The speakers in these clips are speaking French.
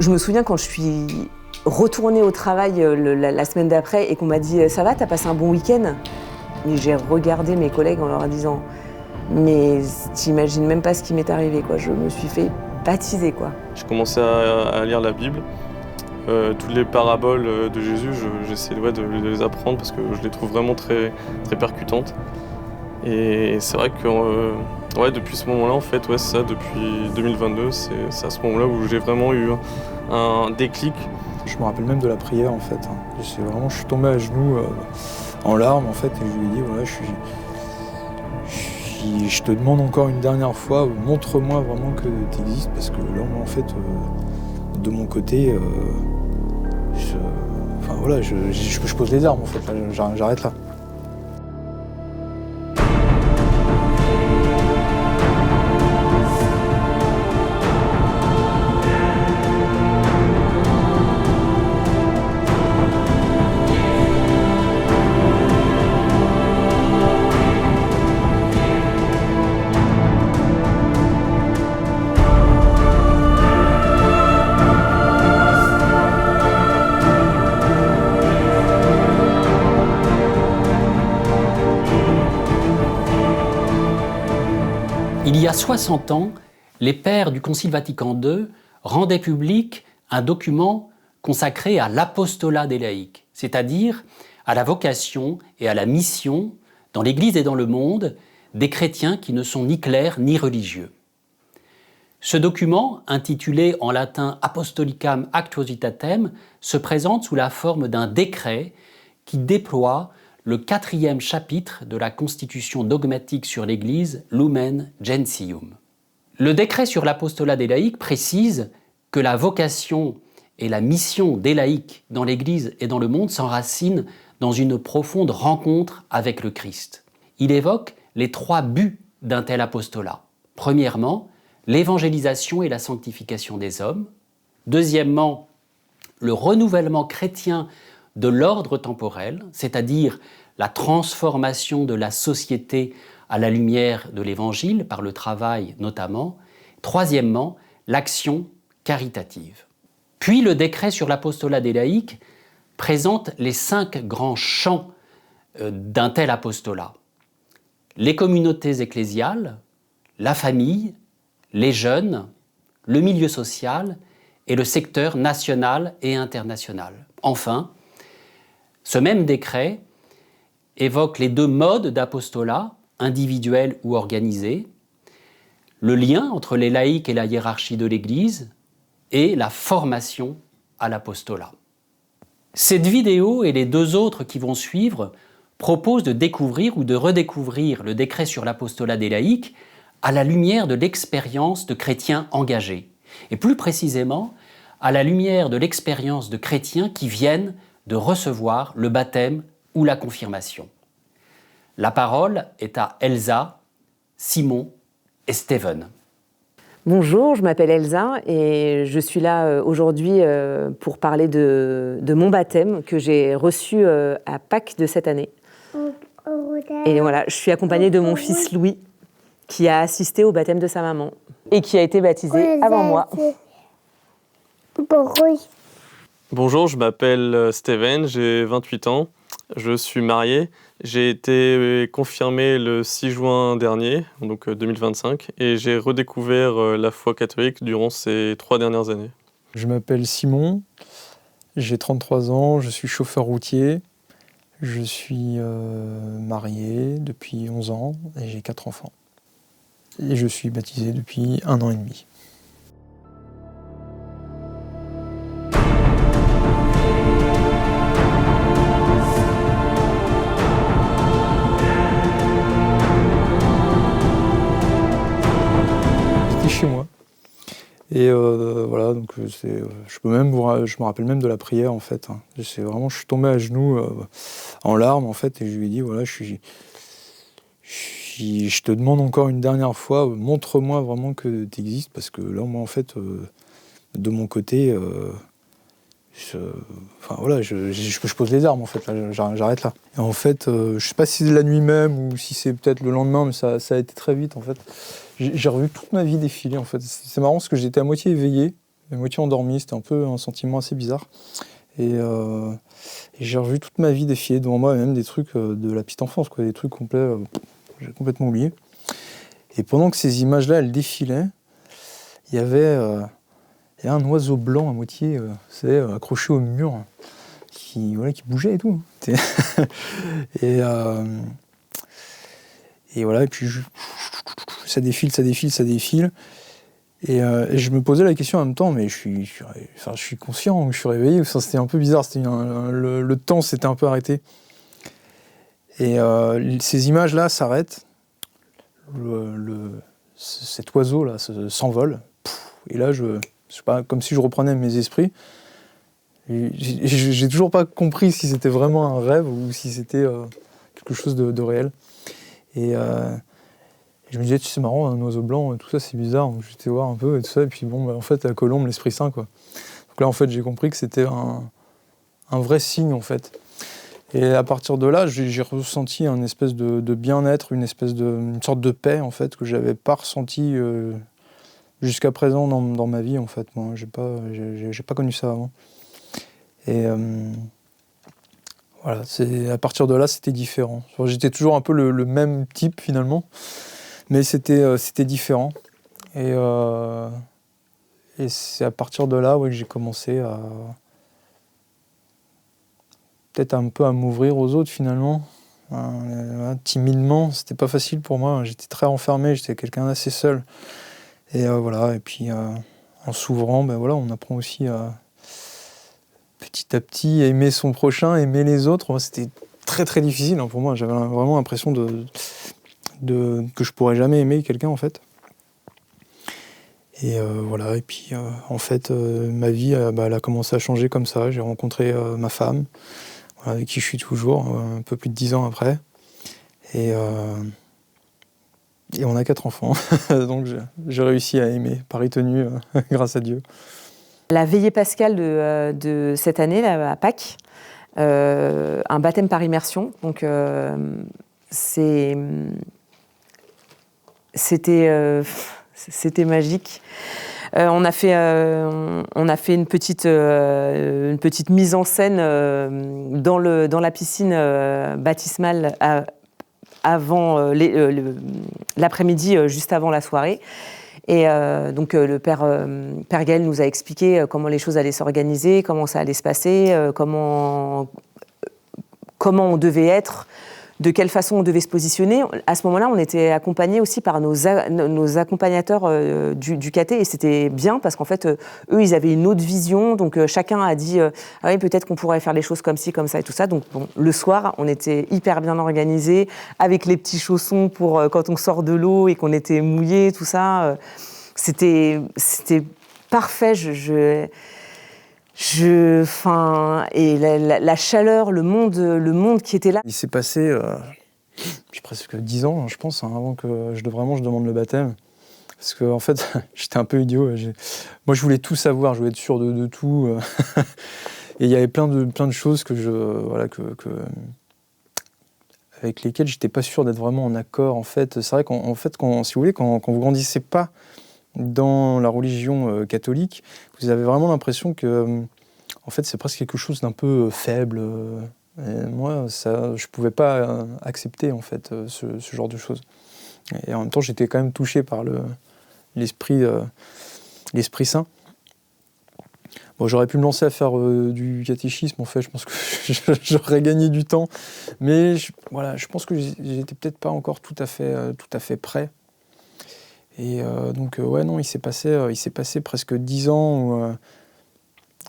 Je me souviens quand je suis retournée au travail la semaine d'après et qu'on m'a dit « Ça va, t'as passé un bon week-end ?» Et j'ai regardé mes collègues en leur disant « Mais t'imagines même pas ce qui m'est arrivé, quoi. Je me suis fait baptiser, quoi. » J'ai commencé à lire la Bible. Toutes les paraboles de Jésus, j'essaie de les apprendre parce que je les trouve vraiment très, très percutantes. Et c'est vrai que depuis ce moment-là, en fait, c'est ça, depuis 2022, c'est à ce moment-là où j'ai vraiment eu un déclic. Je me rappelle même de la prière, en fait. Je suis tombé à genoux en larmes, en fait, et je lui ai dit, voilà, je te demande encore une dernière fois, montre-moi vraiment que tu existes, parce que là, moi, en fait, de mon côté, je pose les armes, en fait, là, j'arrête là. Il y a 60 ans, les pères du Concile Vatican II rendaient public un document consacré à l'apostolat des laïcs, c'est-à-dire à la vocation et à la mission dans l'Église et dans le monde des chrétiens qui ne sont ni clercs ni religieux. Ce document, intitulé en latin Apostolicam Actuositatem, se présente sous la forme d'un décret qui déploie le 4e chapitre de la Constitution dogmatique sur l'Église, Lumen Gentium. Le décret sur l'apostolat des laïcs précise que la vocation et la mission des laïcs dans l'Église et dans le monde s'enracinent dans une profonde rencontre avec le Christ. Il évoque les 3 buts d'un tel apostolat. Premièrement, l'évangélisation et la sanctification des hommes. Deuxièmement, le renouvellement chrétien de l'ordre temporel, c'est-à-dire la transformation de la société à la lumière de l'Évangile, par le travail notamment. Troisièmement, l'action caritative. Puis le décret sur l'apostolat des laïcs présente les 5 grands champs d'un tel apostolat. Les communautés ecclésiales, la famille, les jeunes, le milieu social et le secteur national et international. Enfin, ce même décret évoque les 2 modes d'apostolat, individuel ou organisé, le lien entre les laïcs et la hiérarchie de l'Église et la formation à l'apostolat. Cette vidéo et les 2 autres qui vont suivre proposent de découvrir ou de redécouvrir le décret sur l'apostolat des laïcs à la lumière de l'expérience de chrétiens engagés, et plus précisément à la lumière de l'expérience de chrétiens qui viennent de recevoir le baptême ou la confirmation. La parole est à Elsa, Simon et Steven. Bonjour, je m'appelle Elsa et je suis là aujourd'hui pour parler de mon baptême que j'ai reçu à Pâques de cette année. Et voilà, je suis accompagnée de mon fils Louis qui a assisté au baptême de sa maman et qui a été baptisé avant moi. Bonjour, je m'appelle Steven, j'ai 28 ans, je suis marié. J'ai été confirmé le 6 juin dernier, donc 2025, et j'ai redécouvert la foi catholique durant ces 3 dernières années. Je m'appelle Simon, j'ai 33 ans, je suis chauffeur routier, je suis marié depuis 11 ans et j'ai 4 enfants. Et je suis baptisé depuis 1 an et demi. Chez moi. Et voilà, donc je me rappelle même de la prière, en fait. Je suis tombé à genoux en larmes, en fait, et je lui ai dit, voilà, je te demande encore une dernière fois, montre-moi vraiment que tu existes, parce que là, moi, en fait, de mon côté, je pose les armes, en fait, là, j'arrête là. Et en fait, je sais pas si c'est la nuit même ou si c'est peut-être le lendemain, mais ça a été très vite, en fait. J'ai revu toute ma vie défiler, en fait. C'est marrant parce que j'étais à moitié éveillé, moitié endormi, c'était un peu un sentiment assez bizarre. Et j'ai revu toute ma vie défiler devant moi, même des trucs de la petite enfance, quoi, des trucs complets, j'ai complètement oublié. Et pendant que ces images-là, elles défilaient, il y avait un oiseau blanc à moitié accroché au mur, qui bougeait et tout. et voilà, et puis ça défile. Et je me posais la question en même temps, mais je suis conscient, je suis réveillé. Enfin, c'était un peu bizarre, le temps s'était un peu arrêté. Et ces images-là s'arrêtent. Cet oiseau-là s'envole. Et là, je sais pas, comme si je reprenais mes esprits. J'ai toujours pas compris si c'était vraiment un rêve ou si c'était quelque chose de réel. Et je me disais, c'est marrant, un oiseau blanc, tout ça, c'est bizarre. Donc, j'étais voir un peu et tout ça. Et puis bon, en fait, la colombe, l'Esprit Saint, quoi. Donc là, en fait, j'ai compris que c'était un vrai signe, en fait. Et à partir de là, j'ai ressenti un espèce de bien-être, une sorte de paix, en fait, que j'avais pas ressenti jusqu'à présent dans ma vie, en fait. Moi, j'ai pas connu ça avant. Et voilà, à partir de là, c'était différent. J'étais toujours un peu le même type, finalement, mais c'était différent. Et c'est à partir de là que j'ai commencé à peut-être un peu à m'ouvrir aux autres, finalement. Timidement, c'était pas facile pour moi. J'étais très renfermé, j'étais quelqu'un d'assez seul. Et voilà, et puis en s'ouvrant, on apprend aussi à petit à petit aimer son prochain, aimer les autres. C'était très très difficile pour moi. J'avais vraiment l'impression que je pourrais jamais aimer quelqu'un, en fait. Et voilà, et puis en fait, ma vie elle a commencé à changer comme ça. J'ai rencontré ma femme, avec qui je suis toujours, un peu plus de 10 ans après. Et on a 4 enfants, donc j'ai réussi à aimer, pari tenu, grâce à Dieu. La veillée pascale de cette année, là, à Pâques, un baptême par immersion. Donc, c'était magique. On a fait une petite mise en scène dans la piscine baptismale avant l'après-midi, juste avant la soirée. Et donc le Père Gaël nous a expliqué comment les choses allaient s'organiser, comment ça allait se passer, comment on devait être, de quelle façon on devait se positionner. À ce moment-là, on était accompagnés aussi par nos accompagnateurs du caté, et c'était bien parce qu'en fait, eux, ils avaient une autre vision. Donc chacun a dit ah oui, peut-être qu'on pourrait faire les choses comme ci, comme ça et tout ça. Donc bon, le soir, on était hyper bien organisés, avec les petits chaussons pour quand on sort de l'eau et qu'on était mouillé, tout ça. C'était parfait. Et la chaleur, le monde qui était là. Il s'est passé presque 10 ans, je pense, avant que je demande le baptême. Parce que en fait, j'étais un peu idiot. Moi, je voulais tout savoir, je voulais être sûr de tout. Et il y avait plein de choses avec lesquelles j'étais pas sûr d'être vraiment en accord. En fait, c'est vrai si vous voulez, quand vous grandissez pas dans la religion catholique, vous avez vraiment l'impression que en fait, c'est presque quelque chose d'un peu faible. Et moi, je pouvais pas accepter en fait ce genre de choses. Et en même temps, j'étais quand même touché par l'Esprit Saint. Bon, j'aurais pu me lancer à faire du catéchisme, en fait. Je pense que j'aurais gagné du temps. Mais je pense que j'étais peut-être pas encore tout à fait prêt. Et donc, non, il s'est passé presque 10 ans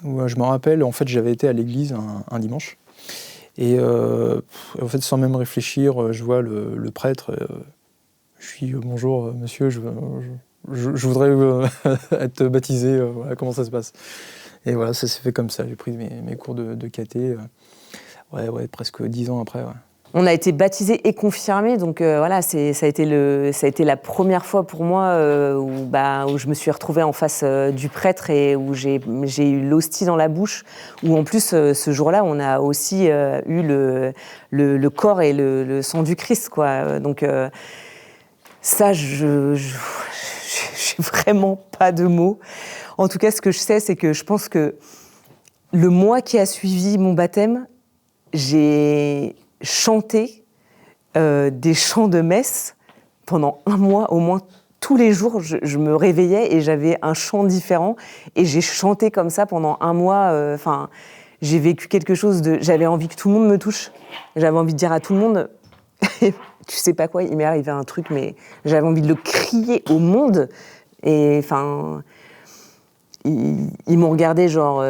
où je me rappelle, en fait, j'avais été à l'église un dimanche. Et en fait, sans même réfléchir, je vois le prêtre. Je dis bonjour, monsieur, je voudrais être baptisé. Voilà, comment ça se passe? Et voilà, ça s'est fait comme ça. J'ai pris mes cours de caté. Presque 10 ans après. Ouais. On a été baptisés et confirmés, donc voilà, ça a été la première fois pour moi où je me suis retrouvée en face du prêtre et où j'ai eu l'hostie dans la bouche, où en plus ce jour-là, on a aussi eu le corps et le sang du Christ, quoi. Donc ça, je j'ai vraiment pas de mots. En tout cas, ce que je sais, c'est que je pense que le mois qui a suivi mon baptême, j'ai chanté des chants de messe pendant un mois au moins. Tous les jours, je me réveillais et j'avais un chant différent. Et j'ai chanté comme ça pendant un mois. J'ai vécu quelque chose de... J'avais envie que tout le monde me touche. J'avais envie de dire à tout le monde... Tu sais pas quoi, il m'est arrivé un truc, mais j'avais envie de le crier au monde. Et enfin... Ils m'ont regardé genre...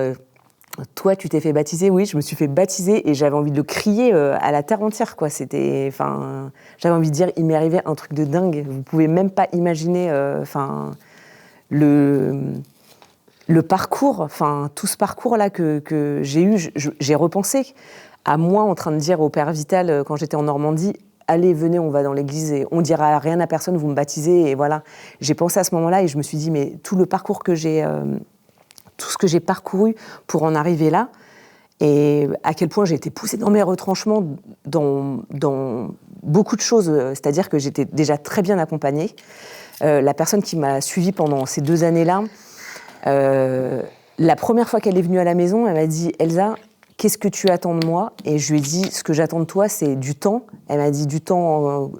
Toi, tu t'es fait baptiser? Oui, je me suis fait baptiser et j'avais envie de le crier à la terre entière, quoi. C'était, j'avais envie de dire, il m'est arrivé un truc de dingue. Vous pouvez même pas imaginer, le parcours, tout ce parcours-là que j'ai eu. J'ai repensé à moi en train de dire au Père Vital quand j'étais en Normandie. Allez, venez, on va dans l'église et on dira rien à personne, vous me baptisez et voilà. J'ai pensé à ce moment-là et je me suis dit, mais tout le parcours que j'ai, tout ce que j'ai parcouru pour en arriver là, et à quel point j'ai été poussée dans mes retranchements dans beaucoup de choses, c'est-à-dire que j'étais déjà très bien accompagnée. La personne qui m'a suivie pendant ces 2 années-là, la première fois qu'elle est venue à la maison, elle m'a dit « Elsa, qu'est-ce que tu attends de moi ?» Et je lui ai dit « Ce que j'attends de toi, c'est du temps. » Elle m'a dit « Du temps,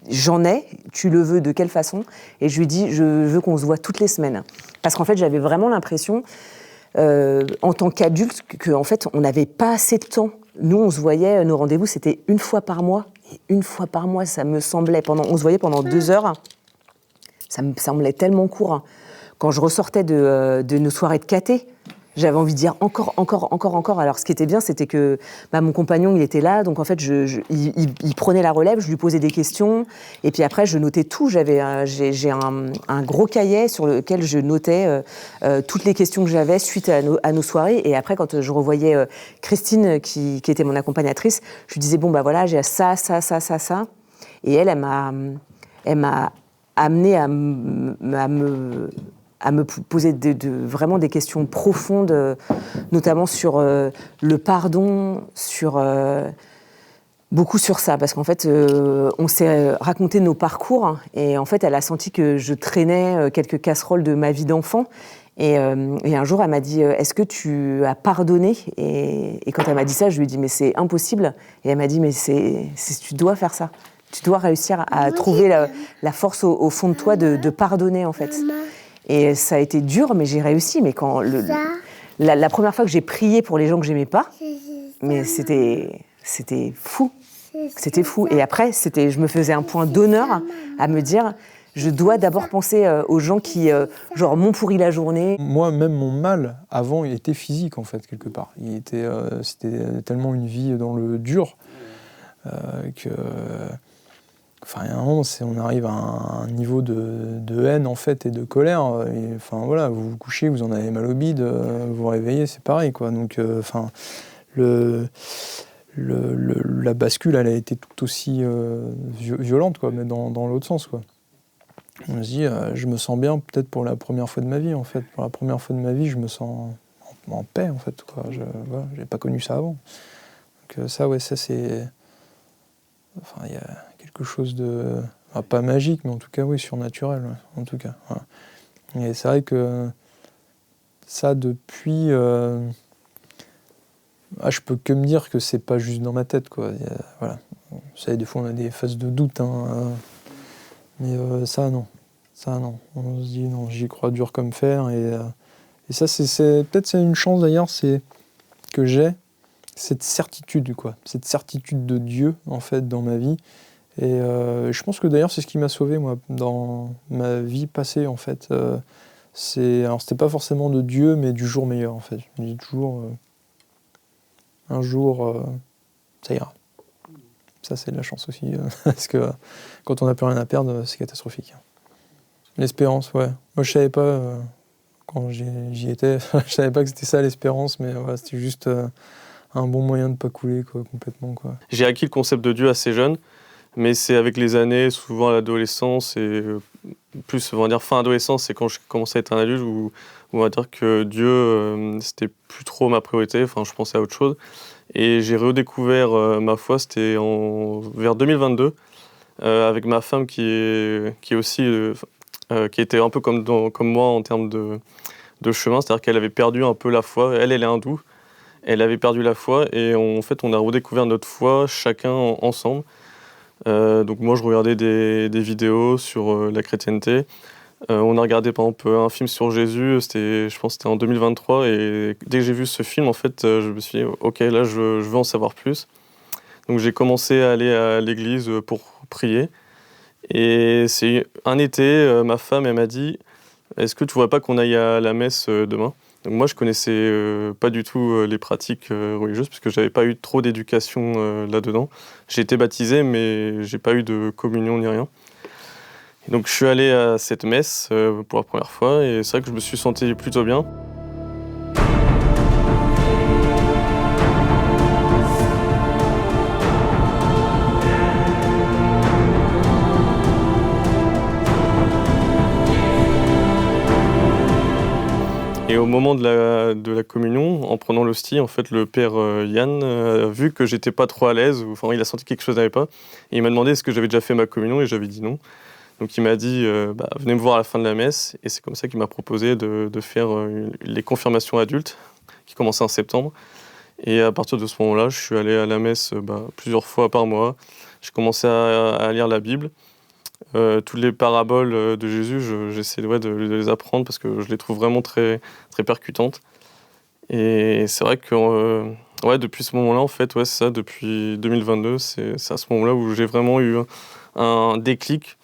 j'en ai. Tu le veux de quelle façon ?» Et je lui ai dit « Je veux qu'on se voit toutes les semaines. » Parce qu'en fait, j'avais vraiment l'impression, en tant qu'adulte, qu'en fait, on n'avait pas assez de temps. Nous, on se voyait, nos rendez-vous, c'était 1 fois par mois. Et 1 fois par mois, ça me semblait, on se voyait pendant 2 heures, ça me semblait tellement court. Quand je ressortais de nos soirées de caté, j'avais envie de dire encore. Alors, ce qui était bien, c'était que mon compagnon, il était là, donc en fait, il prenait la relève, je lui posais des questions, et puis après, je notais tout. J'ai un gros cahier sur lequel je notais toutes les questions que j'avais suite à nos soirées, et après, quand je revoyais Christine, qui était mon accompagnatrice, je lui disais, bon, voilà, j'ai ça, et elle m'a amenée à me poser vraiment des questions profondes, notamment sur le pardon, beaucoup sur ça, parce qu'en fait, on s'est raconté nos parcours, et en fait, elle a senti que je traînais quelques casseroles de ma vie d'enfant, et un jour, elle m'a dit « Est-ce que tu as pardonné ?» Et quand elle m'a dit ça, je lui ai dit « Mais c'est impossible !» Et elle m'a dit « Mais tu dois faire ça. Tu dois réussir à trouver la force au fond de toi de pardonner, en fait. » Et ça a été dur, mais j'ai réussi. Mais quand la première fois que j'ai prié pour les gens que j'aimais pas, mais c'était fou. C'était fou. Et après, je me faisais un point d'honneur à me dire, je dois d'abord penser aux gens qui, m'ont pourri la journée. Moi, même mon mal, avant, il était physique, en fait, quelque part. C'était tellement une vie dans le dur que... Enfin, il y a un moment, on arrive à un niveau de haine, en fait, et de colère. Et, voilà, vous vous couchez, vous en avez mal au bide, vous vous réveillez, c'est pareil, quoi. Donc, la bascule, elle a été tout aussi violente, quoi, mais dans l'autre sens, quoi. On se dit, je me sens bien, peut-être pour la première fois de ma vie, en fait. Pour la première fois de ma vie, je me sens en paix, en fait, quoi. J'ai pas connu ça avant. Donc, ça, c'est... Enfin, il y a quelque chose de... pas magique, mais en tout cas, oui, surnaturel, en tout cas. Voilà. Et c'est vrai que ça, depuis... je peux que me dire que c'est pas juste dans ma tête, quoi. Voilà. Vous savez, des fois, on a des phases de doute, mais ça, non. On se dit, non, j'y crois dur comme fer. Et ça, peut-être c'est une chance, d'ailleurs, c'est que j'ai cette certitude, quoi. Cette certitude de Dieu, en fait, dans ma vie. Et je pense que d'ailleurs, c'est ce qui m'a sauvé, moi, dans ma vie passée, en fait. Alors, c'était pas forcément de Dieu, mais du jour meilleur, en fait. Je me dis toujours, un jour, ça ira. Ça, c'est de la chance aussi, parce que quand on n'a plus rien à perdre, c'est catastrophique. L'espérance, ouais. Moi, je savais pas, quand j'y étais, je savais pas que c'était ça, l'espérance, mais voilà, c'était juste... un bon moyen de ne pas couler, quoi, complètement, quoi. J'ai acquis le concept de Dieu assez jeune, mais c'est avec les années, souvent à l'adolescence, et plus, on va dire fin adolescence, c'est quand je commençais à être un adulte, où on va dire que Dieu, c'était plus trop ma priorité, je pensais à autre chose. Et j'ai redécouvert ma foi, c'était vers 2022, avec ma femme qui est aussi... qui était un peu comme moi en termes de chemin, c'est-à-dire qu'elle avait perdu un peu la foi. Elle est hindoue, elle avait perdu la foi et en fait on a redécouvert notre foi chacun ensemble. Donc moi je regardais des vidéos sur la chrétienté. On a regardé par exemple un film sur Jésus, je pense que c'était en 2023 et dès que j'ai vu ce film en fait je me suis dit ok là je veux en savoir plus. Donc j'ai commencé à aller à l'église pour prier et c'est un été ma femme elle m'a dit est-ce que tu ne voudrais pas qu'on aille à la messe demain? Donc moi je connaissais pas du tout les pratiques religieuses parce que j'avais pas eu trop d'éducation là-dedans. J'ai été baptisé mais j'ai pas eu de communion ni rien. Et donc je suis allé à cette messe pour la première fois et c'est vrai que je me suis senti plutôt bien. Et au moment de la communion, en prenant l'hostie, en fait, le père Yann a vu que j'étais pas trop à l'aise, enfin il a senti que quelque chose n'allait pas, et il m'a demandé est-ce que j'avais déjà fait ma communion et j'avais dit non. Donc il m'a dit venez me voir à la fin de la messe et c'est comme ça qu'il m'a proposé de faire les confirmations adultes qui commençaient en septembre. Et à partir de ce moment-là, je suis allé à la messe plusieurs fois par mois. J'ai commencé à lire la Bible. Toutes les paraboles de Jésus, j'essaie de les apprendre parce que je les trouve vraiment très, très percutantes. Et c'est vrai que depuis ce moment-là, en fait, c'est ça, depuis 2022, c'est à ce moment-là où j'ai vraiment eu un déclic.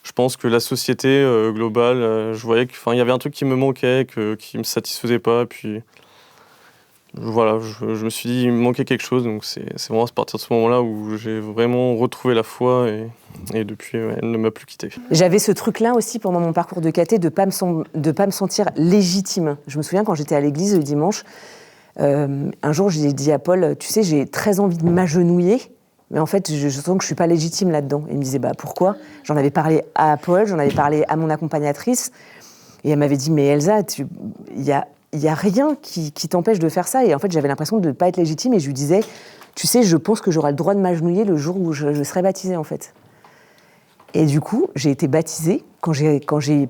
Je pense que la société globale, je voyais qu'il y avait un truc qui me manquait, qui ne me satisfaisait pas. Puis voilà, je me suis dit il me manquait quelque chose. Donc c'est vraiment à partir de ce moment-là où j'ai vraiment retrouvé la foi et depuis, elle ne m'a plus quitté. J'avais ce truc-là aussi pendant mon parcours de caté, de pas me sentir légitime. Je me souviens quand j'étais à l'église le dimanche, un jour j'ai dit à Paul, tu sais, j'ai très envie de m'agenouiller. Mais en fait, je sens que je suis pas légitime là-dedans. Il me disait, pourquoi? J'en avais parlé à Paul, j'en avais parlé à mon accompagnatrice. Et elle m'avait dit, mais Elsa, il y a rien qui t'empêche de faire ça. Et en fait, j'avais l'impression de ne pas être légitime. Et je lui disais, tu sais, je pense que j'aurai le droit de m'agenouiller le jour où je serai baptisée, en fait. Et du coup, j'ai été baptisée. Quand j'ai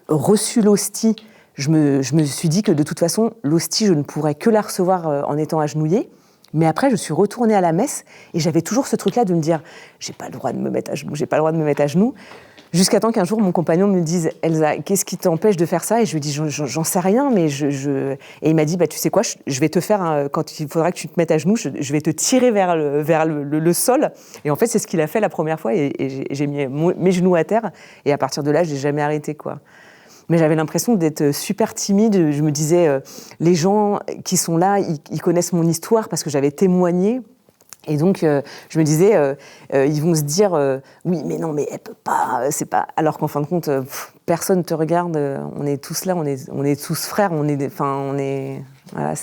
reçu l'hostie, je me suis dit que de toute façon, l'hostie, je ne pourrais que la recevoir en étant agenouillée. Mais après, je suis retournée à la messe et j'avais toujours ce truc-là de me dire « j'ai pas le droit de me mettre à genoux, j'ai pas le droit de me mettre à genoux ». Jusqu'à temps qu'un jour, mon compagnon me dise « Elsa, qu'est-ce qui t'empêche de faire ça ?» Et je lui dis « j'en sais rien, mais Et il m'a dit « tu sais quoi, je vais te faire, quand il faudra que tu te mettes à genoux, je vais te tirer vers le sol. » Et en fait, c'est ce qu'il a fait la première fois et j'ai mis mes genoux à terre. Et à partir de là, j'ai jamais arrêté, quoi. Mais j'avais l'impression d'être super timide. Je me disais, les gens qui sont là, ils connaissent mon histoire parce que j'avais témoigné. Et donc, je me disais, ils vont se dire, oui, mais non, mais elle peut pas, c'est pas. Alors qu'en fin de compte, personne ne te regarde. On est tous là, on est tous frères. Voilà,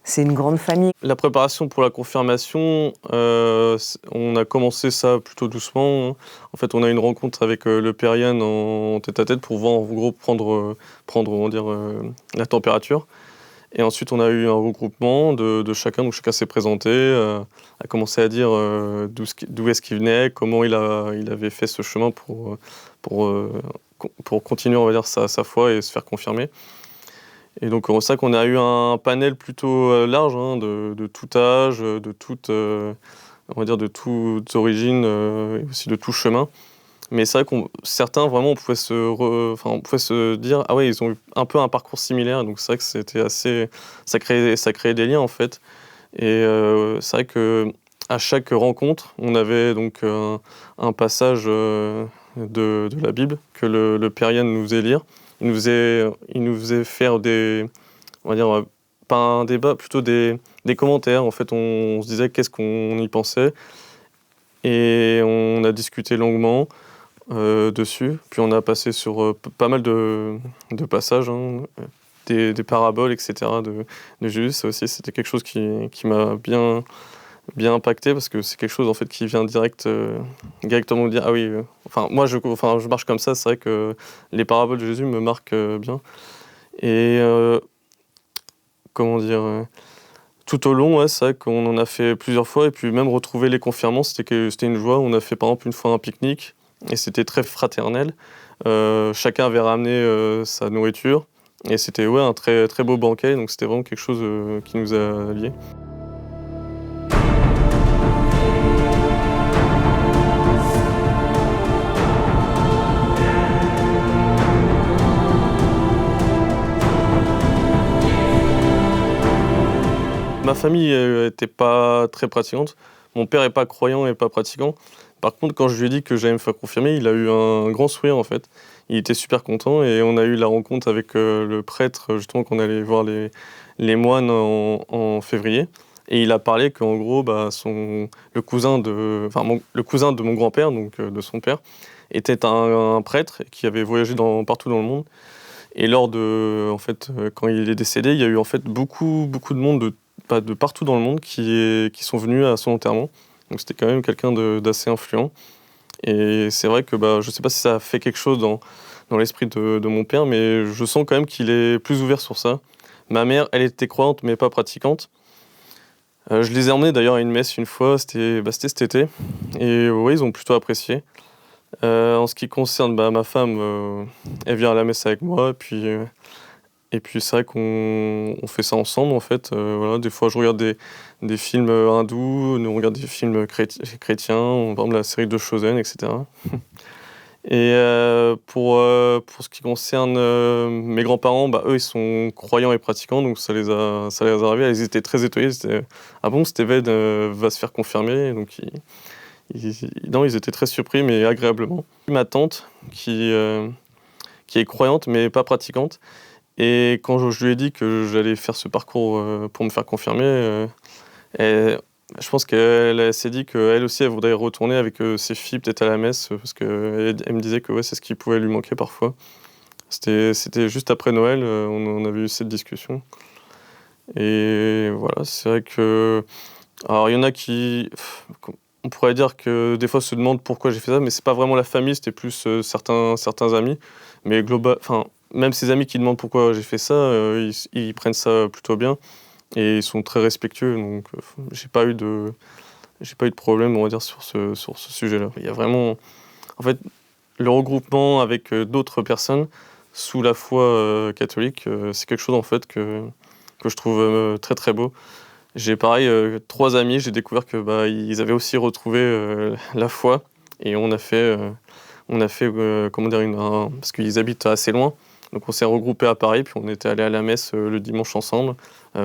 c'est une grande famille. La préparation pour la confirmation, on a commencé ça plutôt doucement. En fait, on a eu une rencontre avec le père Yann en tête-à-tête pour voir, en gros, prendre la température. Et ensuite, on a eu un regroupement de chacun. Donc, chacun s'est présenté, a commencé à dire d'où est-ce qu'il venait, comment il avait fait ce chemin pour continuer, on va dire, sa foi et se faire confirmer. Et donc c'est vrai qu'on a eu un panel plutôt large de tout âge, de toutes origines et aussi de tout chemin. Mais c'est vrai que certains vraiment on pouvait se dire ah ouais ils ont eu un peu un parcours similaire. Donc c'est vrai que c'était ça créait des liens en fait. Et c'est vrai que à chaque rencontre on avait donc un passage de la Bible que le père Yann nous faisait lire. Il nous faisait faire on va dire, pas un débat, plutôt des commentaires. En fait, on se disait qu'est-ce qu'on y pensait. Et on a discuté longuement dessus. Puis on a passé sur pas mal de passages, des paraboles, etc. de Jésus. Ça aussi, c'était quelque chose qui m'a bien impacté parce que c'est quelque chose en fait qui vient directement me dire ah oui moi je marche comme ça, c'est vrai que les paraboles de Jésus me marquent bien et tout au long c'est vrai qu'on en a fait plusieurs fois et puis même retrouver les confirmants c'était une joie. On a fait par exemple une fois un pique-nique et c'était très fraternel Chacun avait ramené sa nourriture. Et c'était un très, très beau banquet, donc c'était vraiment quelque chose qui nous a liés. Ma famille n'était pas très pratiquante. Mon père n'est pas croyant et pas pratiquant. Par contre, quand je lui ai dit que j'allais me faire confirmer, il a eu un grand sourire en fait. Il était super content et on a eu la rencontre avec le prêtre, justement, qu'on allait voir les moines en février. Et il a parlé qu'en gros, le cousin de mon grand-père, donc de son père, était un prêtre qui avait voyagé partout dans le monde. Et quand il est décédé, il y a eu en fait beaucoup de monde de partout dans le monde qui sont venus à son enterrement. Donc c'était quand même quelqu'un d'assez influent. Et c'est vrai que je ne sais pas si ça a fait quelque chose dans l'esprit de mon père, mais je sens quand même qu'il est plus ouvert sur ça. Ma mère, elle était croyante, mais pas pratiquante. Je les ai emmenés d'ailleurs à une messe une fois, c'était cet été. Et oui, ils ont plutôt apprécié. En ce qui concerne ma femme, elle vient à la messe avec moi. Et puis c'est vrai qu'on fait ça ensemble en fait. Des fois je regarde des films hindous, nous on regarde des films chrétiens, par exemple la série de Chosen, etc. Et pour ce qui concerne mes grands-parents, eux ils sont croyants et pratiquants, donc ça les a arrivés. Ils étaient très étonnés, ah bon, Steven va se faire confirmer, donc ils étaient très surpris mais agréablement. Ma tante qui est croyante mais pas pratiquante. Et quand je lui ai dit que j'allais faire ce parcours pour me faire confirmer, je pense qu'elle s'est dit qu'elle aussi, elle voudrait retourner avec ses filles peut-être à la messe, parce qu'elle me disait que c'est ce qui pouvait lui manquer parfois. C'était juste après Noël, on avait eu cette discussion. Et voilà, c'est vrai que... Alors il y en a qui... On pourrait dire que des fois se demandent pourquoi j'ai fait ça, mais c'est pas vraiment la famille, c'était plus certains amis. Mais même ces amis qui demandent pourquoi j'ai fait ça, ils prennent ça plutôt bien et ils sont très respectueux. Donc j'ai pas eu de problème, on va dire, sur ce sujet-là. Il y a vraiment, en fait, le regroupement avec d'autres personnes sous la foi catholique, c'est quelque chose en fait que je trouve très très beau. J'ai pareil 3 amis, j'ai découvert que ils avaient aussi retrouvé la foi et on a fait parce qu'ils habitent assez loin. Donc on s'est regroupés à Paris, puis on était allés à la messe le dimanche ensemble,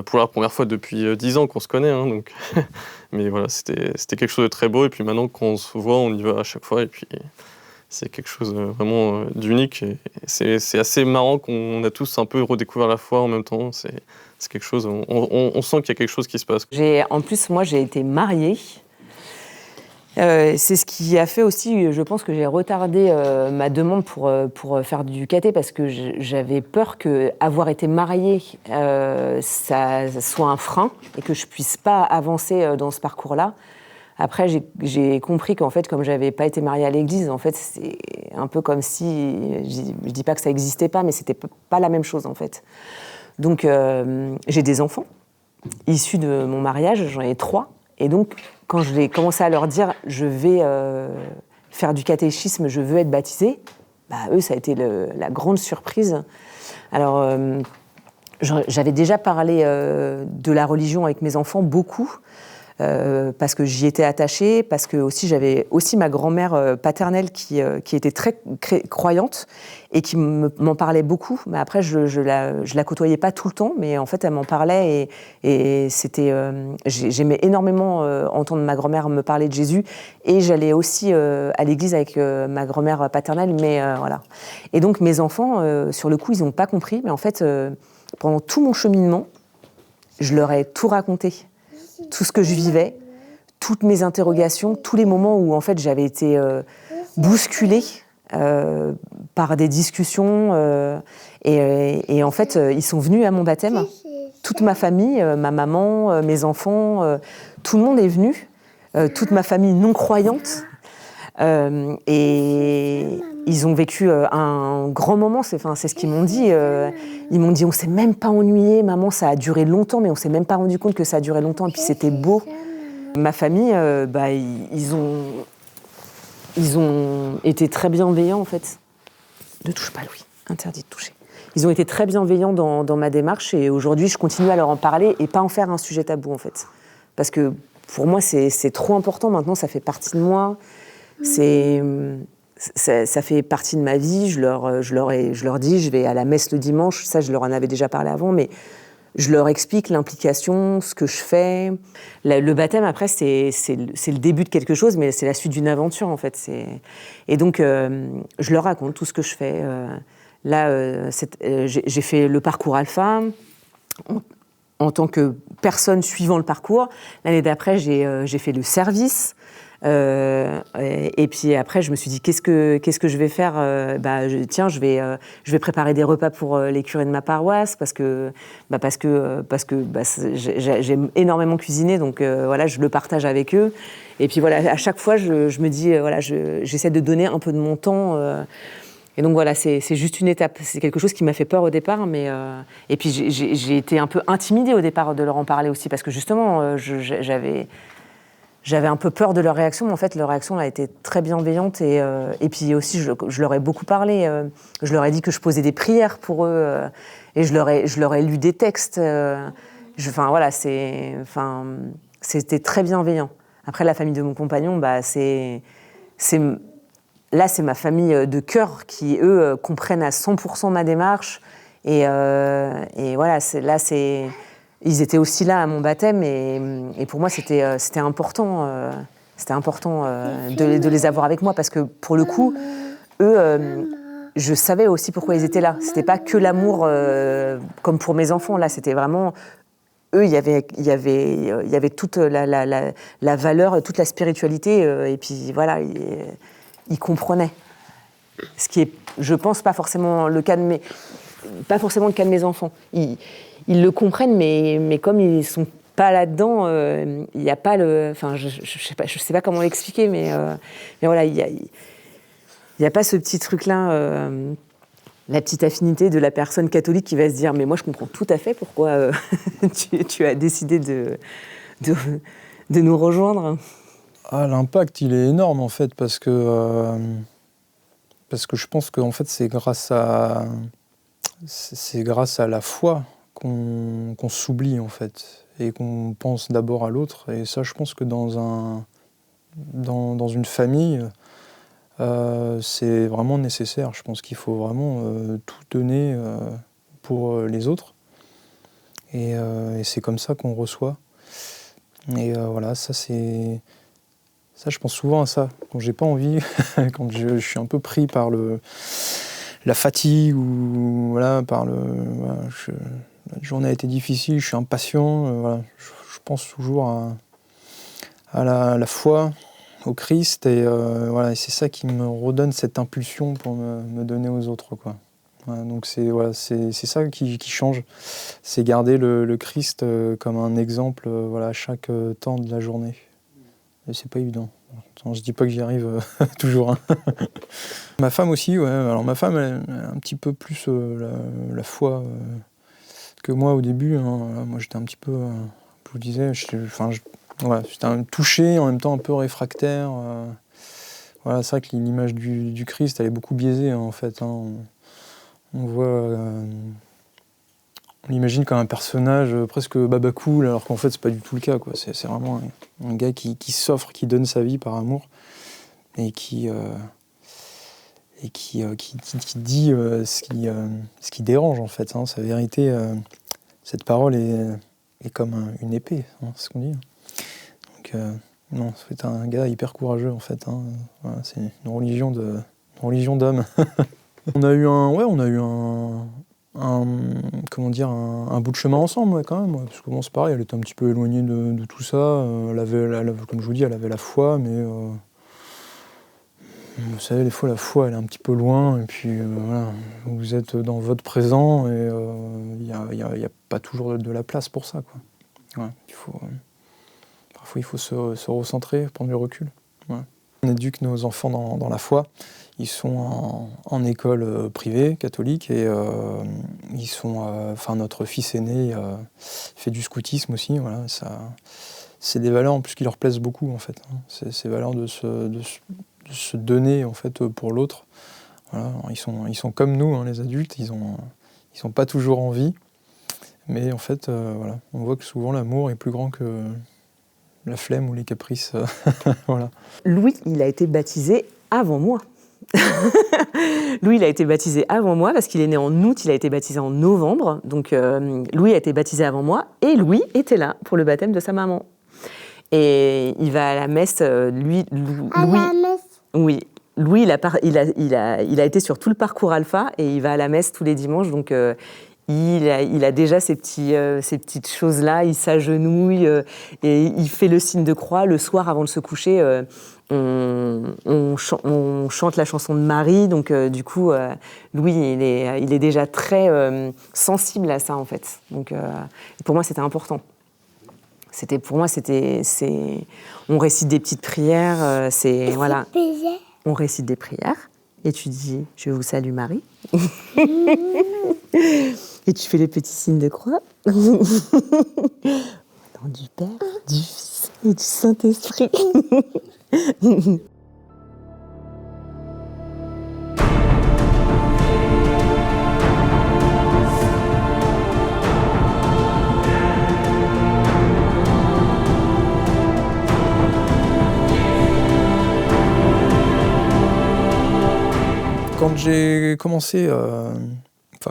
pour la première fois depuis 10 ans qu'on se connaît. Donc mais voilà, c'était quelque chose de très beau, et puis maintenant quand on se voit, on y va à chaque fois, et puis c'est quelque chose vraiment d'unique. Et c'est assez marrant qu'on a tous un peu redécouvert la foi en même temps. C'est quelque chose, on sent qu'il y a quelque chose qui se passe. En plus, moi j'ai été mariée. C'est ce qui a fait aussi, je pense, que j'ai retardé ma demande pour faire du caté, parce que j'avais peur qu'avoir été mariée, ça soit un frein et que je puisse pas avancer dans ce parcours-là. Après, j'ai compris qu'en fait, comme j'avais pas été mariée à l'église, en fait, c'est un peu comme si, je dis pas que ça existait pas, mais c'était pas la même chose en fait. Donc, j'ai des enfants issus de mon mariage, j'en ai 3, et donc quand je vais commencer à leur dire « je vais faire du catéchisme, je veux être baptisée », eux, ça a été la grande surprise. Alors, j'avais déjà parlé de la religion avec mes enfants, beaucoup, parce que j'y étais attachée, parce que aussi j'avais aussi ma grand-mère paternelle qui était très croyante et qui m'en parlait beaucoup. Mais après, je la côtoyais pas tout le temps, mais en fait, elle m'en parlait et c'était j'aimais énormément entendre ma grand-mère me parler de Jésus, et j'allais aussi à l'église avec ma grand-mère paternelle, mais voilà. Et donc mes enfants, sur le coup, ils n'ont pas compris, mais en fait, pendant tout mon cheminement, je leur ai tout raconté. Tout ce que je vivais, toutes mes interrogations, tous les moments où en fait j'avais été bousculée par des discussions, et en fait ils sont venus à mon baptême, toute ma famille, ma maman, mes enfants, tout le monde est venu, toute ma famille non croyante, et ils ont vécu un grand moment. C'est ce qu'ils m'ont dit. Ils m'ont dit, on s'est même pas ennuyé, maman, ça a duré longtemps, mais on s'est même pas rendu compte que ça a duré longtemps, et puis c'était beau. Ma famille, ils ont été très bienveillants en fait. Ne touche pas Louis, interdit de toucher. Ils ont été très bienveillants dans ma démarche et aujourd'hui, je continue à leur en parler et pas en faire un sujet tabou, en fait. Parce que pour moi, c'est trop important. Maintenant, ça fait partie de moi. Ça fait partie de ma vie. Je leur dis, je vais à la messe le dimanche. Ça, je leur en avais déjà parlé avant, mais je leur explique l'implication, ce que je fais. Le baptême, après, c'est le début de quelque chose, mais c'est la suite d'une aventure, en fait. Et donc, je leur raconte tout ce que je fais. Là, j'ai fait le parcours alpha en tant que personne suivant le parcours. L'année d'après, j'ai fait le service. Et puis après, je me suis dit, qu'est-ce que je vais faire ? Je vais préparer des repas pour les curés de ma paroisse parce que j'aime énormément cuisiner, donc voilà, je le partage avec eux. Et puis voilà, à chaque fois, je me dis, voilà, j'essaie de donner un peu de mon temps. Et donc voilà, c'est juste une étape. C'est quelque chose qui m'a fait peur au départ, mais et puis j'ai été un peu intimidée au départ de leur en parler aussi, parce que justement, j'avais un peu peur de leur réaction, mais en fait, leur réaction a été très bienveillante. Et puis aussi, je leur ai beaucoup parlé. Je leur ai dit que je posais des prières pour eux, et je leur ai lu des textes. C'était très bienveillant. Après, la famille de mon compagnon, là, c'est ma famille de cœur qui, eux, comprennent à 100% ma démarche. Et voilà, ils étaient aussi là à mon baptême. Et pour moi, c'était important, de les avoir avec moi. Parce que, pour le coup, eux, je savais aussi pourquoi ils étaient là. C'était pas que l'amour comme pour mes enfants. Là, c'était vraiment... Eux, il y avait toute la valeur, toute la spiritualité. Et puis, voilà... Ils comprenaient. Ce qui est, je pense, pas forcément le cas de mes enfants. Ils le comprennent, mais comme ils sont pas là-dedans, il n'y a pas le... Enfin, je sais pas comment l'expliquer, mais voilà, il y a pas ce petit truc-là, la petite affinité de la personne catholique qui va se dire « Mais moi, je comprends tout à fait pourquoi tu as décidé de nous rejoindre. » L'impact, il est énorme, en fait, parce que je pense qu'en fait, c'est grâce à la foi qu'on s'oublie, en fait, et qu'on pense d'abord à l'autre. Et ça, je pense que dans une famille, c'est vraiment nécessaire. Je pense qu'il faut vraiment tout donner pour les autres. Et c'est comme ça qu'on reçoit. Et voilà, ça, je pense souvent à ça. Quand j'ai pas envie, quand je suis un peu pris par la fatigue ou voilà, la journée a été difficile, je suis impatient. Voilà, je pense toujours à la foi, au Christ, et voilà, et c'est ça qui me redonne cette impulsion pour me donner aux autres, quoi. Voilà, donc c'est ça qui change, c'est garder le Christ comme un exemple, voilà, à chaque temps de la journée. Et c'est pas évident. Je dis pas que j'y arrive toujours. Hein. Ma femme aussi, ouais. Alors ma femme, elle a un petit peu plus la foi que moi au début. Hein. Moi, j'étais un petit peu, je vous disais, j'étais touché, en même temps un peu réfractaire. Voilà, c'est vrai que l'image du Christ, elle est beaucoup biaisée, hein, en fait. Hein. On voit... On l'imagine comme un personnage presque babacool, alors qu'en fait, c'est pas du tout le cas, quoi. C'est vraiment un gars qui s'offre, qui donne sa vie par amour, et qui dit ce qui dérange, en fait. Hein. Sa vérité, cette parole est comme une épée, hein, c'est ce qu'on dit. Donc, non, c'est un gars hyper courageux, en fait. Hein. Voilà, c'est une religion d'homme. On a eu un bout de chemin ensemble, ouais, quand même, ouais, parce que bon, c'est pareil, elle était un petit peu éloignée de tout ça, comme je vous dis, elle avait la foi, mais vous savez, des fois la foi elle est un petit peu loin, et puis voilà, vous êtes dans votre présent, et il y a pas toujours de la place pour ça, quoi. Ouais, parfois il faut se recentrer, prendre du recul. Ouais. On éduque nos enfants dans la foi. Ils sont en école privée, catholique, et ils sont... notre fils aîné fait du scoutisme aussi. Voilà, c'est des valeurs en plus qui leur plaisent beaucoup, en fait. Hein. C'est ces valeurs de se donner, en fait, pour l'autre. Voilà, ils sont comme nous, hein, les adultes, ils sont pas toujours en vie. Mais en fait, voilà, on voit que souvent l'amour est plus grand que la flemme ou les caprices. Voilà. Louis, il a été baptisé avant moi. Louis, il a été baptisé avant moi parce qu'il est né en août, il a été baptisé en novembre. Donc Louis a été baptisé avant moi et Louis était là pour le baptême de sa maman. Et il va à la messe, Louis. À la messe. Oui. Louis, il a été sur tout le parcours Alpha et il va à la messe tous les dimanches. Donc il a déjà ces petites choses-là. Il s'agenouille et il fait le signe de croix. Le soir, avant de se coucher, on chante la chanson de Marie. Donc du coup, Louis, il est déjà très sensible à ça en fait. Donc pour moi, c'était important. On récite des petites prières. Voilà. On récite des prières et tu dis « Je vous salue Marie ». Et tu fais les petits signes de croix. Au nom du Père, du Fils et du Saint-Esprit. Quand j'ai commencé,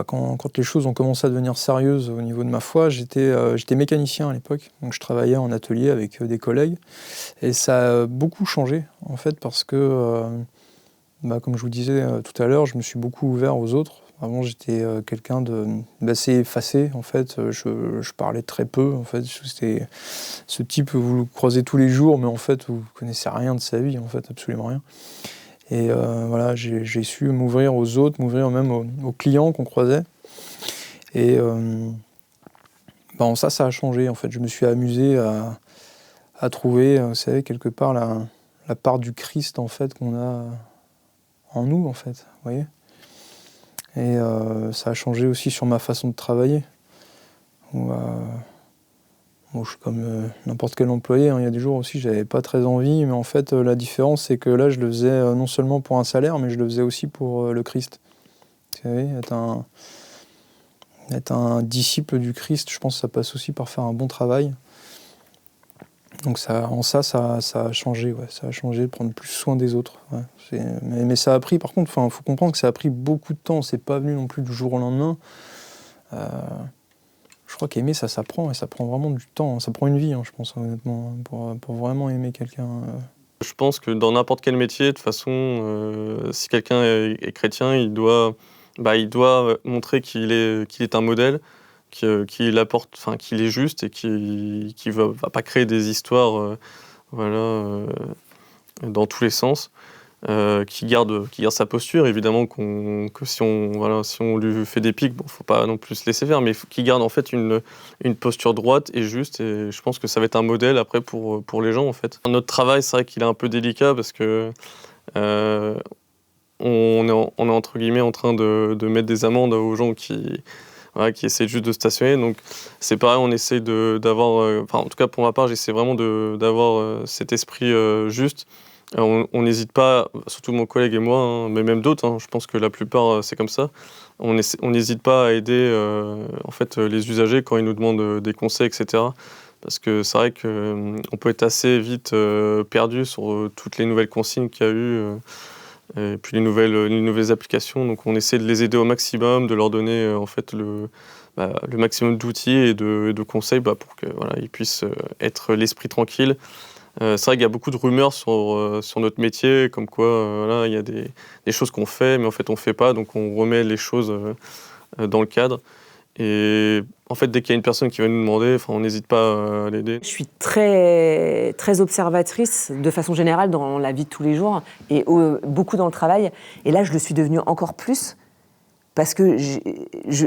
quand les choses ont commencé à devenir sérieuses au niveau de ma foi, j'étais mécanicien à l'époque, donc je travaillais en atelier avec des collègues, et ça a beaucoup changé en fait parce que, comme je vous disais tout à l'heure, je me suis beaucoup ouvert aux autres. Avant, j'étais quelqu'un d'assez effacé en fait. Je parlais très peu en fait. C'était ce type que vous le croisez tous les jours, mais en fait vous connaissez rien de sa vie en fait, absolument rien. Et voilà, j'ai su m'ouvrir aux autres, m'ouvrir même aux clients qu'on croisait. Et ça a changé en fait. Je me suis amusé à trouver, vous savez, quelque part la part du Christ en fait qu'on a en nous en fait, vous voyez. Et ça a changé aussi sur ma façon de travailler. Je suis comme n'importe quel employé, hein. Il y a des jours aussi j'avais pas très envie, mais en fait la différence c'est que là je le faisais non seulement pour un salaire, mais je le faisais aussi pour le Christ. Vous savez, être un disciple du Christ, je pense que ça passe aussi par faire un bon travail. Donc ça a changé, ouais. Ça a changé de prendre plus soin des autres. Ouais. Mais ça a pris, par contre, faut comprendre que ça a pris beaucoup de temps. C'est pas venu non plus du jour au lendemain. Je crois qu'aimer, ça s'apprend, et ça prend vraiment du temps. Ça prend une vie, je pense, honnêtement, pour vraiment aimer quelqu'un. Je pense que dans n'importe quel métier, de toute façon, si quelqu'un est chrétien, il doit montrer qu'il est un modèle, qu'il est juste et qu'il va pas créer des histoires dans tous les sens. Qui garde sa posture, évidemment que si on lui fait des pics, faut pas non plus se laisser faire, mais qui garde en fait une posture droite et juste, et je pense que ça va être un modèle après pour les gens en fait. Notre travail, c'est vrai qu'il est un peu délicat parce que on est entre guillemets en train de mettre des amendes aux gens qui essaient juste de stationner, donc c'est pareil, on essaie d'avoir, en tout cas pour ma part, j'essaie vraiment d'avoir cet esprit juste. On n'hésite pas, surtout mon collègue et moi, mais même d'autres, je pense que la plupart c'est comme ça, on n'hésite pas à aider les usagers quand ils nous demandent des conseils, etc. Parce que c'est vrai qu'on peut être assez vite perdu sur toutes les nouvelles consignes qu'il y a eu, et puis les nouvelles applications. Donc on essaie de les aider au maximum, de leur donner le maximum d'outils et de conseils pour qu'ils puissent être l'esprit tranquille. C'est vrai qu'il y a beaucoup de rumeurs sur notre métier, comme quoi il y a des choses qu'on fait, mais en fait on ne fait pas, donc on remet les choses dans le cadre. Et en fait, dès qu'il y a une personne qui va nous demander, on n'hésite pas à l'aider. Je suis très, très observatrice de façon générale dans la vie de tous les jours et beaucoup dans le travail. Et là, je le suis devenue encore plus parce que je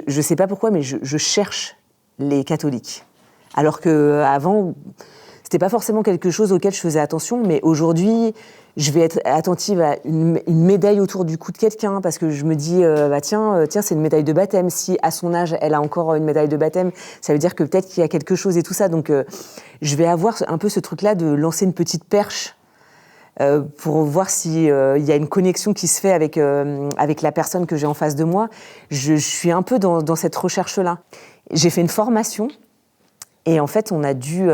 ne sais pas pourquoi, mais je cherche les catholiques. Alors qu'avant, c'était pas forcément quelque chose auquel je faisais attention, mais aujourd'hui, je vais être attentive à une médaille autour du cou de quelqu'un parce que je me dis, tiens, c'est une médaille de baptême. Si à son âge, elle a encore une médaille de baptême, ça veut dire que peut-être qu'il y a quelque chose et tout ça. Donc, je vais avoir un peu ce truc-là de lancer une petite perche pour voir s'il y a une connexion qui se fait avec la personne que j'ai en face de moi. Je suis un peu dans cette recherche-là. J'ai fait une formation et en fait, on a dû...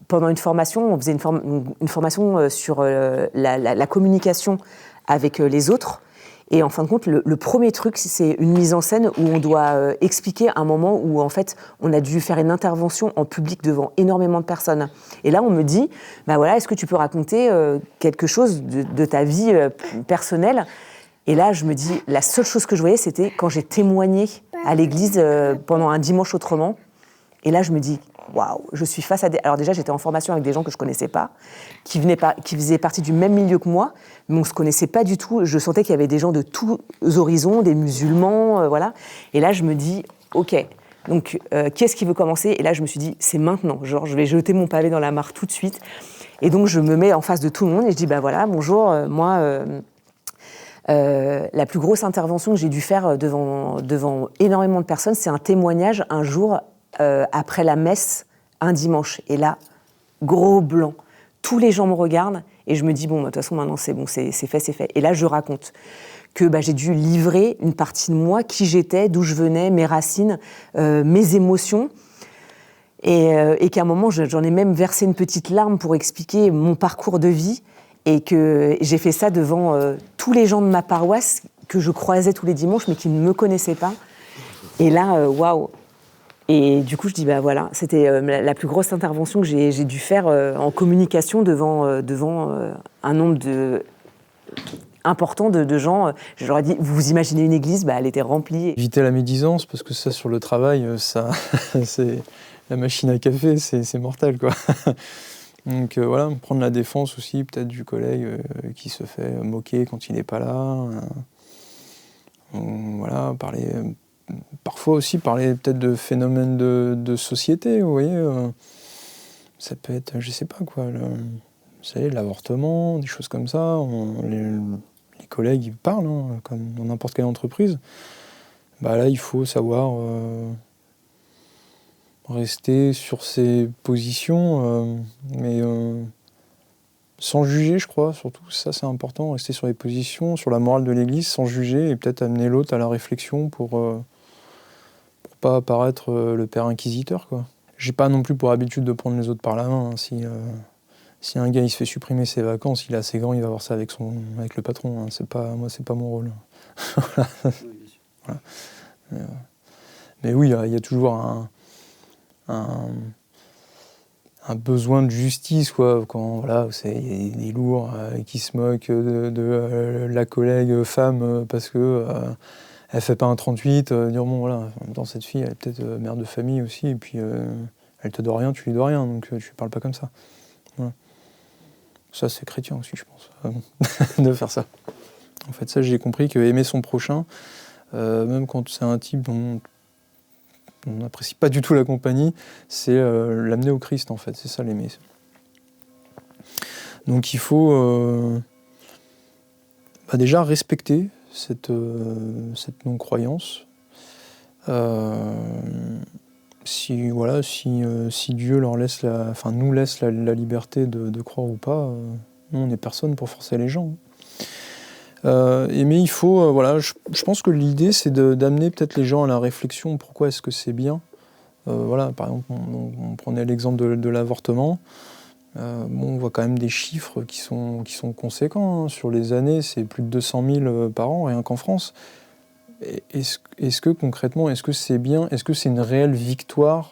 pendant une formation, on faisait une formation sur la communication avec les autres. Et en fin de compte, le premier truc, c'est une mise en scène où on doit expliquer un moment où, en fait, on a dû faire une intervention en public devant énormément de personnes. Et là, on me dit, bah voilà, est-ce que tu peux raconter quelque chose de ta vie personnelle ? Et là, je me dis, la seule chose que je voyais, c'était quand j'ai témoigné à l'église pendant un dimanche autrement. Et là, je me dis, waouh, je suis face à des... Alors déjà, j'étais en formation avec des gens que je ne connaissais pas, qui faisaient partie du même milieu que moi, mais on ne se connaissait pas du tout. Je sentais qu'il y avait des gens de tous horizons, des musulmans, voilà. Et là, je me dis, OK, donc qui est-ce qui veut commencer ? Et là, je me suis dit, c'est maintenant. Genre, je vais jeter mon pavé dans la mare tout de suite. Et donc, je me mets en face de tout le monde et je dis, bah voilà, bonjour, moi... la plus grosse intervention que j'ai dû faire devant énormément de personnes, c'est un témoignage un jour après la messe, un dimanche. Et là, gros blanc. Tous les gens me regardent et je me dis, bon, de toute façon, maintenant, c'est bon, c'est fait, c'est fait. Et là, je raconte que j'ai dû livrer une partie de moi, qui j'étais, d'où je venais, mes racines, mes émotions. Et qu'à un moment, j'en ai même versé une petite larme pour expliquer mon parcours de vie. Et que j'ai fait ça devant tous les gens de ma paroisse que je croisais tous les dimanches, mais qui ne me connaissaient pas. Et là, waouh. Et du coup, je dis, bah voilà, c'était la plus grosse intervention que j'ai dû faire en communication devant un nombre important de gens. Je leur ai dit, vous imaginez une église, elle était remplie. Éviter la médisance, parce que ça, sur le travail, ça, c'est la machine à café, c'est mortel, quoi. Donc voilà, prendre la défense aussi, peut-être du collègue qui se fait moquer quand il n'est pas là. Voilà, parfois aussi parler peut-être de phénomènes de société, vous voyez. Ça peut être, je sais pas quoi, vous savez, l'avortement, des choses comme ça. Les collègues, ils parlent, hein, comme dans n'importe quelle entreprise. Bah là, il faut savoir rester sur ses positions, mais sans juger, je crois, surtout. Ça, c'est important, rester sur les positions, sur la morale de l'Église, sans juger, et peut-être amener l'autre à la réflexion pour pas apparaître le père inquisiteur, quoi. J'ai pas non plus pour habitude de prendre les autres par la main, hein. Si un gars il se fait supprimer ses vacances, il est assez grand, il va voir ça avec le patron, hein. Moi, c'est pas mon rôle. Voilà. Mais oui, il y a toujours un besoin de justice, quoi, quand voilà, il y a des lourds qui se moquent de la collègue femme parce que elle fait pas un 38, dire bon voilà, dans cette fille elle est peut-être mère de famille aussi, et puis elle te doit rien, tu lui dois rien, donc tu parles pas comme ça. Voilà. Ça c'est chrétien aussi, je pense, de faire ça. En fait, ça j'ai compris que aimer son prochain, même quand c'est un type dont on n'apprécie pas du tout la compagnie, c'est l'amener au Christ, en fait. C'est ça, l'aimer. Donc il faut déjà respecter cette non-croyance. Si Dieu nous laisse la liberté de croire ou pas, nous, on n'est personne pour forcer les gens. Mais il faut, je pense que l'idée, c'est d'amener peut-être les gens à la réflexion. Pourquoi est-ce que c'est bien ? Par exemple, on prenait l'exemple de l'avortement. On voit quand même des chiffres qui sont conséquents, hein. Sur les années, c'est plus de 200 000 par an, rien qu'en France. Est-ce que concrètement, est-ce que c'est bien ? Est-ce que c'est une réelle victoire ?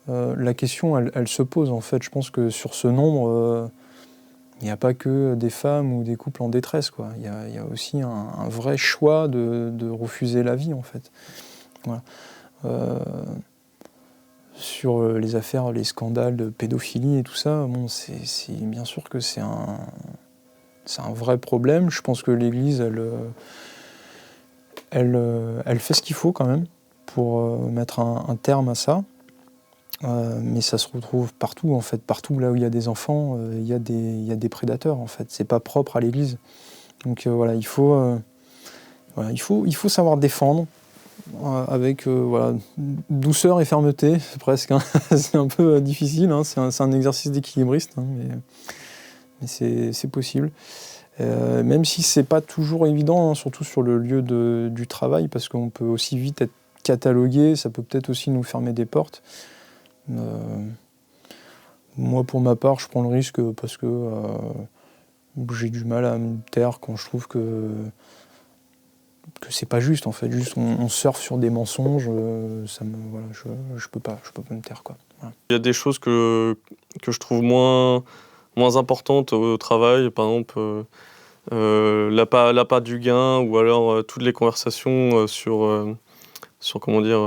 La question, elle se pose, en fait. Je pense que sur ce nombre... il n'y a pas que des femmes ou des couples en détresse, quoi. Il y a aussi un vrai choix de refuser la vie, en fait. Voilà. Sur les affaires, les scandales de pédophilie et tout ça, c'est bien sûr que c'est un vrai problème. Je pense que l'Église, elle fait ce qu'il faut quand même pour mettre un terme à ça. Mais ça se retrouve partout, en fait. Partout là où il y a des enfants, il y a des prédateurs, en fait. C'est pas propre à l'Église. Donc il faut savoir défendre avec douceur et fermeté, presque. Hein. C'est un peu difficile, hein. C'est un exercice d'équilibriste. Hein, mais c'est possible. Même si c'est pas toujours évident, hein, surtout sur le lieu du travail, parce qu'on peut aussi vite être catalogué, ça peut peut-être aussi nous fermer des portes. Moi, pour ma part, je prends le risque parce que j'ai du mal à me taire quand je trouve que c'est pas juste, en fait. Juste, on surfe sur des mensonges, voilà, je peux pas me taire, quoi. Voilà. Il y a des choses que je trouve moins importantes au travail, par exemple l'appât du gain, ou alors toutes les conversations sur comment dire,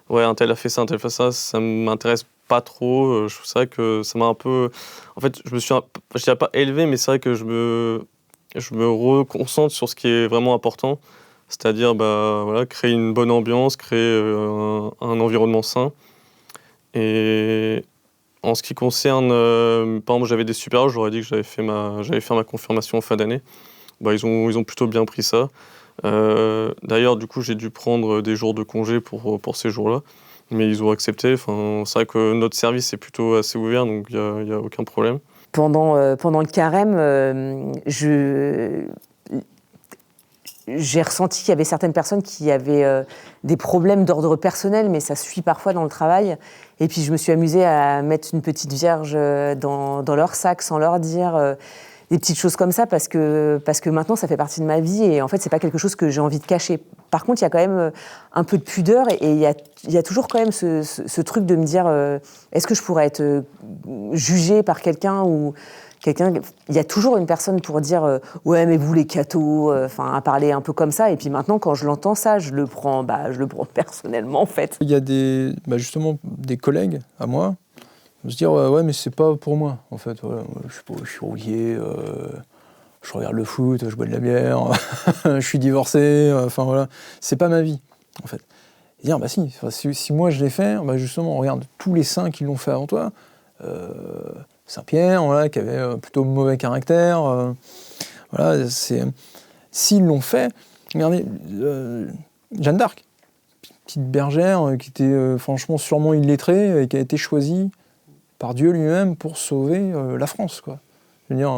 ouais, un tel a fait ça, un tel fait ça m'intéresse pas trop. C'est vrai que ça m'a un peu... En fait, je dirais pas élevé, mais c'est vrai que je me reconcentre sur ce qui est vraiment important, c'est-à-dire voilà, créer une bonne ambiance, créer un environnement sain. Et en ce qui concerne, par exemple, j'avais des supérieurs, je leur ai dit que j'allais faire ma confirmation en fin d'année. Ils ont plutôt bien pris ça. D'ailleurs, du coup, j'ai dû prendre des jours de congé pour ces jours-là, mais ils ont accepté. Enfin, c'est vrai que notre service est plutôt assez ouvert, donc il y a aucun problème. Pendant le carême, j'ai ressenti qu'il y avait certaines personnes qui avaient des problèmes d'ordre personnel, mais ça suit parfois dans le travail. Et puis je me suis amusée à mettre une petite vierge dans leur sac sans leur dire... des petites choses comme ça, parce que maintenant ça fait partie de ma vie, et en fait c'est pas quelque chose que j'ai envie de cacher. Par contre, il y a quand même un peu de pudeur, et il y a toujours quand même ce truc de me dire est-ce que je pourrais être jugée par quelqu'un, ou quelqu'un... Il y a toujours une personne pour dire ouais, mais vous les cathos, à parler un peu comme ça. Et puis maintenant, quand je l'entends ça, je le prends personnellement, en fait. Il y a justement des collègues à moi, se dire ouais, mais c'est pas pour moi, en fait. Voilà, je suis rouillé, je regarde le foot, je bois de la bière, je suis divorcé, voilà, c'est pas ma vie, en fait. Et dire si moi je l'ai fait, justement, regarde tous les saints qui l'ont fait avant toi, Saint-Pierre, voilà, qui avait plutôt mauvais caractère, voilà, s'ils l'ont fait, regardez, Jeanne d'Arc, petite bergère qui était franchement sûrement illettrée et qui a été choisie par Dieu lui-même pour sauver la France, quoi. Je veux dire,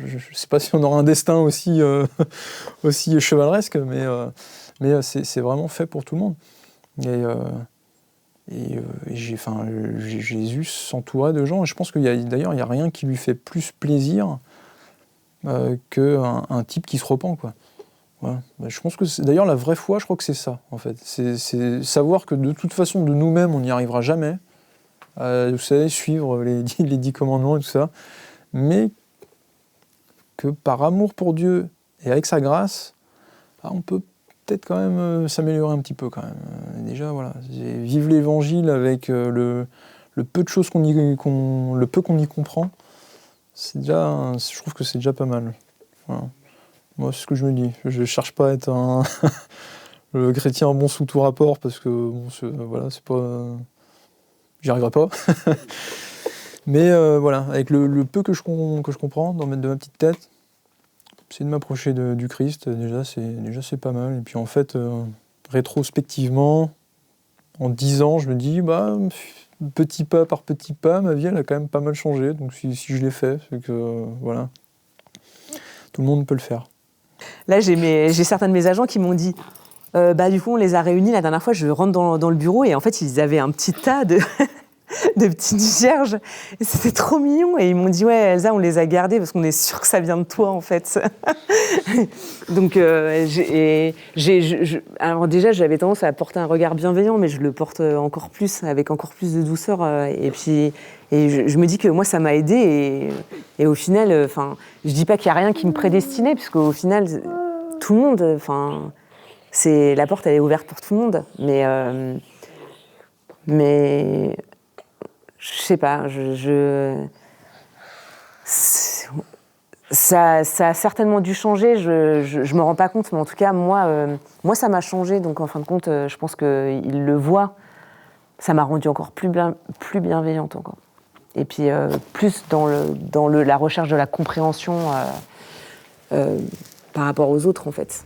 je ne sais pas si on aura un destin aussi chevaleresque, mais c'est vraiment fait pour tout le monde. Et Jésus s'entourait de gens, et je pense qu'il y a rien qui lui fait plus plaisir qu'un type qui se repent, quoi. Voilà. Je pense que d'ailleurs la vraie foi, je crois que c'est ça, en fait. C'est savoir que de toute façon, de nous-mêmes, on n'y arrivera jamais. Vous savez, suivre les 10 commandements et tout ça, mais que par amour pour Dieu et avec sa grâce, on peut peut-être quand même s'améliorer un petit peu quand même. Déjà, voilà, vivre l'évangile avec le peu de choses qu'on y comprend, c'est déjà, je trouve que c'est déjà pas mal. Voilà. Moi, c'est ce que je me dis. Je cherche pas à être le chrétien bon sous tout rapport, parce que c'est pas... J'y arriverai pas. Mais voilà, avec le peu que je comprends de ma petite tête, c'est de m'approcher du Christ. Déjà, c'est pas mal. Et puis en fait, rétrospectivement, en 10 ans, je me dis, petit pas par petit pas, ma vie, elle a quand même pas mal changé. Donc si je l'ai fait, c'est que, voilà, tout le monde peut le faire. Là, j'ai certains de mes agents qui m'ont dit... du coup, on les a réunis la dernière fois, je rentre dans le bureau, et en fait, ils avaient un petit tas de petites vierges. Et c'était trop mignon. Et ils m'ont dit, ouais, Elsa, on les a gardées parce qu'on est sûr que ça vient de toi, en fait. Donc, alors déjà, j'avais tendance à porter un regard bienveillant, mais je le porte encore plus, avec encore plus de douceur. Et je me dis que moi, ça m'a aidée. Et au final, je dis pas qu'il n'y a rien qui me prédestinait, parce qu'au final, tout le monde... la porte, elle est ouverte pour tout le monde, mais je sais pas, ça a certainement dû changer. Je me rends pas compte, mais en tout cas moi ça m'a changé. Donc en fin de compte, je pense qu'il le voit. Ça m'a rendue encore plus bienveillante encore. Et puis plus dans la recherche de la compréhension par rapport aux autres, en fait.